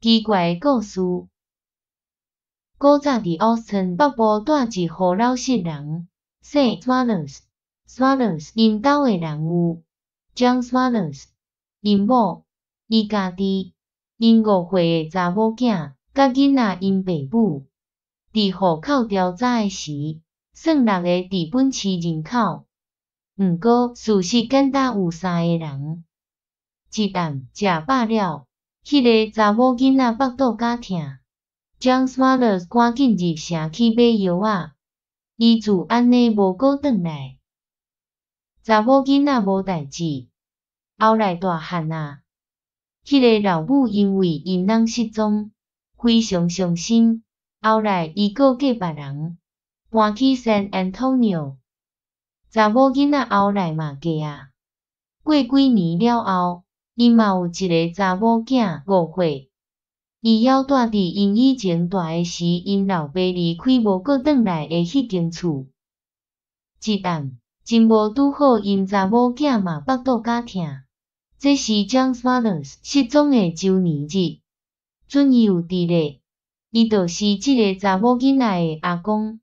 奇怪的故事。古早伫 Austin 北部住一户老实人，姓 Swallace。Swallace 因兜的人有 John Swallace， 因某、伊家己、因5岁的查某囝，甲囡仔因爸母。伫户口调查的时，算6个伫本市人口。毋过事实简单有3个人。一暗食饱了，迄个查某囡仔腹肚甲疼。John Swallace 赶紧入城去买药仔，医治安尼无过转来。查某囡仔无代志，后来大汉啊，迄个老母因为因翁失踪，非常伤心。后来伊告嫁别人，搬去 San Antonio。查某囡仔后来嘛嫁啊。过几年了后，因嘛有一个查某囝5岁。伊还住伫因以前住的时，因老爸离开无过转来的迄间厝。一暗，真无拄好，因查某囝嘛腹肚甲疼。这是 John Swallace 失踪的周年日，准伊有伫咧，伊就是即个查某囡仔的阿公。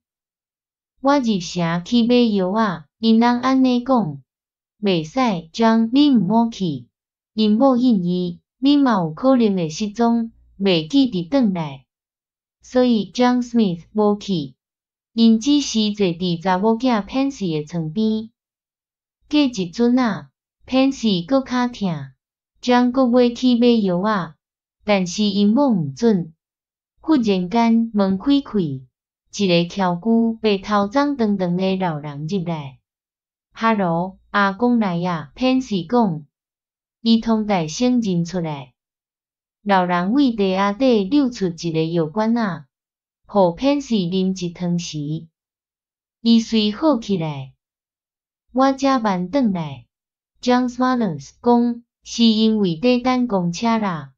我入城去买药仔，因翁安尼讲，袂使 ，John 你毋好去，因某应伊，你嘛有可能会失踪。袂记得转来，所以 John Smith 无去，因只是坐伫查某囝 Pansy 的床边。过一阵仔 ，Pansy 搁较疼 ，John 搁买去买药仔，但是因某毋准。忽然间门开开，一个翘骨、白头长长长的老人入来。哈喽，阿公来啊 ，Pansy 讲，伊通大声认出来。老人为地下底溜出一个药管仔，互 Pansy 啉一汤时，伊随好起来。我才慢转来 ，John Swallace 讲，是因为伫等公车啦。